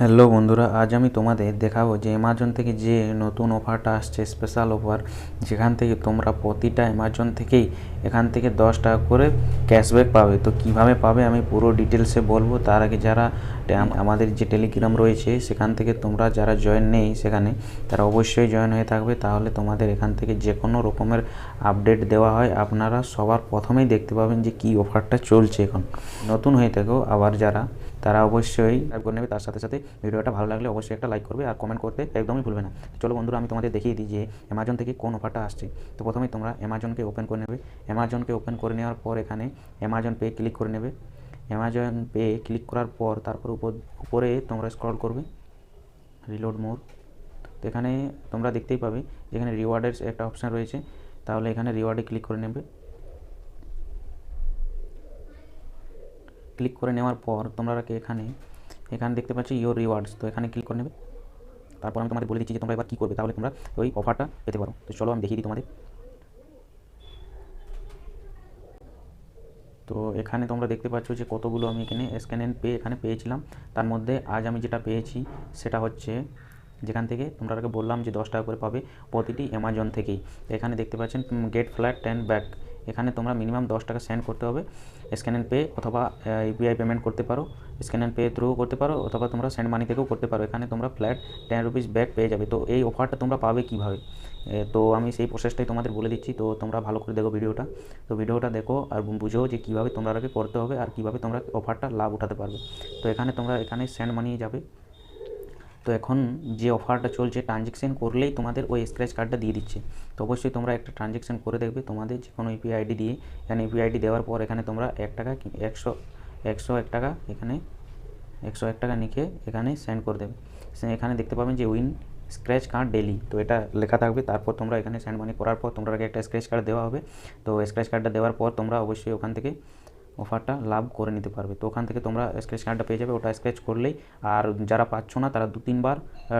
Hello বন্ধুরা, আজ আমি তোমাদের দেখাবো যে অ্যামাজন থেকে যে নতুন অফারটা আসছে, স্পেশাল অফার, যেখান থেকে তোমরা প্রতিটা অ্যামাজন থেকেই এখান থেকে 10 টাকা করে ক্যাশব্যাক পাবে। তো কিভাবে পাবে আমি পুরো ডিটেলসে বলবো। তার আগে যারা আমাদের যে টেলিগ্রাম রয়েছে সেখান থেকে তোমরা যারা জয়েন নেই সেখানে, তারা অবশ্যই জয়েন হয়ে থাকবে। তাহলে তোমাদের এখান থেকে যে কোনো রকমের আপডেট দেওয়া হয় আপনারা সবার প্রথমেই দেখতে পাবেন যে কী অফারটা চলছে এখন। নতুন হয়ে থাকো আবার যারা, তারা অবশ্যই সাবস্ক্রাইব করে নেবে। তার সাথে সাথে ভিডিওটা ভালো লাগলে অবশ্যই একটা লাইক করবে আর কমেন্ট করতে একদমই ভুলবে না। চলো বন্ধুরা, আমি তোমাদের দেখিয়ে দিই যে অ্যামাজন থেকে কোন অফারটা আসছে। তো প্রথমেই তোমরা অ্যামাজনকে ওপেন করে নেবে। অ্যামাজনকে ওপেন করে নেওয়ার পর এখানে অ্যামাজন পে ক্লিক করে নেবে। অ্যামাজন পে ক্লিক করার পর তারপর উপরে তোমরা স্ক্রল করবে, রিলোড মোর। তো এখানে তোমরা দেখতেই পাবে যেখানে রিওয়ার্ডের একটা অপশান রয়েছে, তাহলে এখানে রিওয়ার্ডে ক্লিক করে নেবে। ক্লিক করে নেওয়ার পর তোমরা এখানে দেখতে পাচ্ছি ইয়োর রিওয়ার্ডস, তো এখানে ক্লিক করে নেবে। তারপর আমি তোমাদের বলে দিচ্ছি যে তোমরা এবার কী করবে, তাহলে তোমরা ওই অফারটা পেতে পারো। তো চলো আমি দেখিয়ে দিই তোমাদের। তো এখানে তোমরা দেখতে পাচ্ছ যে কতগুলো আমি এখানে স্ক্যান অ্যান্ড পে এখানে পেয়েছিলাম। তার মধ্যে আজ আমি যেটা পেয়েছি সেটা হচ্ছে, যেখান থেকে তোমরা আগে বললাম যে 10 টাকা করে পাবে প্রতিটি অ্যামাজন থেকেই। এখানে দেখতে পাচ্ছেন গেট ফ্ল্যাট 10 ব্যাক। এখানে তোমরা মিনিমাম 10 টাকা সেন্ড করতে হবে স্ক্যান অ্যান্ড পে, অথবা ইউপিআই পেমেন্ট করতে পারো, স্ক্যান অ্যান্ড পে থ্রু করতে পারো, অথবা তোমরা সেন্ড মানি থেকেও করতে পারো। এখানে তোমরা ফ্ল্যাট 10 রুপিস ব্যাক পেয়ে যাবে। তো এই অফারটা তোমরা পাবে কীভাবে, তো আমি সেই প্রসেসটাই তোমাদের বলে দিচ্ছি। তো তোমরা ভালো করে দেখো ভিডিওটা। তো ভিডিওটা দেখো আর বুঝো যে কীভাবে তোমরা আগে করতে হবে আর কীভাবে তোমরা অফারটা লাভ উঠাতে পারবে। তো তোমরা এখানে সেন্ড মানি যাবে। তো এখন যে অফারটা চলছে, ট্রানজ্যাকশন করলেই তোমাদের ওই স্ক্র্যাচ কার্ডটা দিয়ে দিচ্ছে। তো অবশ্যই তোমরা একটা ট্রানজ্যাকশন করে দেখবে তোমাদের যে কোনো ইউপিআই আইডি দিয়ে। এখানে ইউপিআই আইডি দেওয়ার পর এখানে তোমরা 1 টাকা 101 টাকা এখানে 101 টাকা লিখে এখানে সেন্ড করে দেবে। এখানে দেখতে পাবেন যে উইন স্ক্র্যাচ কার্ড ডেলি, তো এটা লেখা থাকবে। তারপর তোমরা এখানে সেন্ড মানি করার পর তোমরা একটা স্ক্র্যাচ কার্ড দেওয়া হবে। তো স্ক্র্যাচ কার্ডটা দেওয়ার পর তোমরা অবশ্যই ওখান থেকে অফারটা লাভ করে নিতে পারবে। তো ওখান থেকে তোমরা স্ক্র্যাচ কার্ডটা পেয়ে যাবে। ওটা স্ক্র্যাচ করলেই, আর যারা পাচ্ছ না তারা 2-3 বার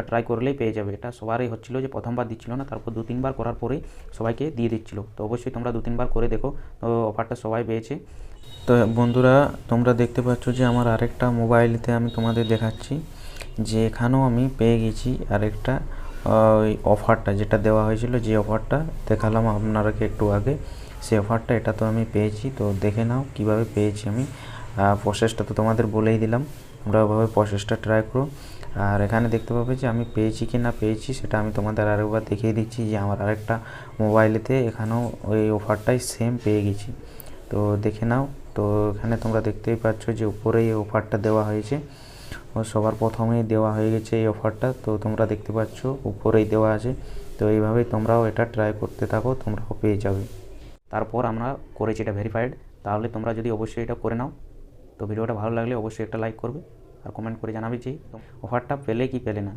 ট্রাই করলেই পেয়ে যাবে। এটা সবারই হচ্ছিলো যে প্রথমবার দিচ্ছিল না, তারপর 2-3 বার করার পরেই সবাইকে দিয়ে দিচ্ছিলো। তো অবশ্যই তোমরা 2-3 বার করে দেখো, তো অফারটা সবাই পেয়েছে। তো বন্ধুরা, তোমরা দেখতে পাচ্ছ যে আমার আরেকটা মোবাইলেতে আমি তোমাদের দেখাচ্ছি যে এখানেও আমি পেয়ে গেছি আরেকটা ওই অফারটা যেটা দেওয়া হয়েছিল, যে অফারটা দেখালাম আপনারাকে একটু আগে, সেই অফারটা এটা তো আমি পেয়েছি। তো দেখে নাও কিভাবে পেয়েছি আমি। প্রসেসটা তো তোমাদের বলেই দিলাম, তোমরা ওভাবে প্রসেসটা ট্রাই করো। আর এখানে দেখতে পাবে যে আমি পেয়েছি কি না পেয়েছি সেটা আমি তোমাদের আরেকবার দেখিয়ে দিচ্ছি যে আমার আরেকটা মোবাইলেতে এখানেও ওই অফারটাই সেম পেয়ে গেছি। তো দেখে নাও। তো এখানে তোমরা দেখতেই পাচ্ছ যে উপরেই এই অফারটা দেওয়া হয়েছে, ও সবার প্রথমেই দেওয়া হয়ে গেছে এই অফারটা। তো তোমরা দেখতে পাচ্ছ উপরেই দেওয়া আছে। তো এইভাবেই তোমরাও এটা ট্রাই করতে থাকো, তোমরাও পেয়ে যাবে। তারপর আমরা করেছি এটা ভেরিফাইড, তাহলে তোমরা যদি অবশ্যই এটা করে নাও। তো ভিডিওটা ভালো লাগলে অবশ্যই একটা লাইক করবে আর কমেন্ট করে জানাবে যে অফারটা পেলে কি পেলে না।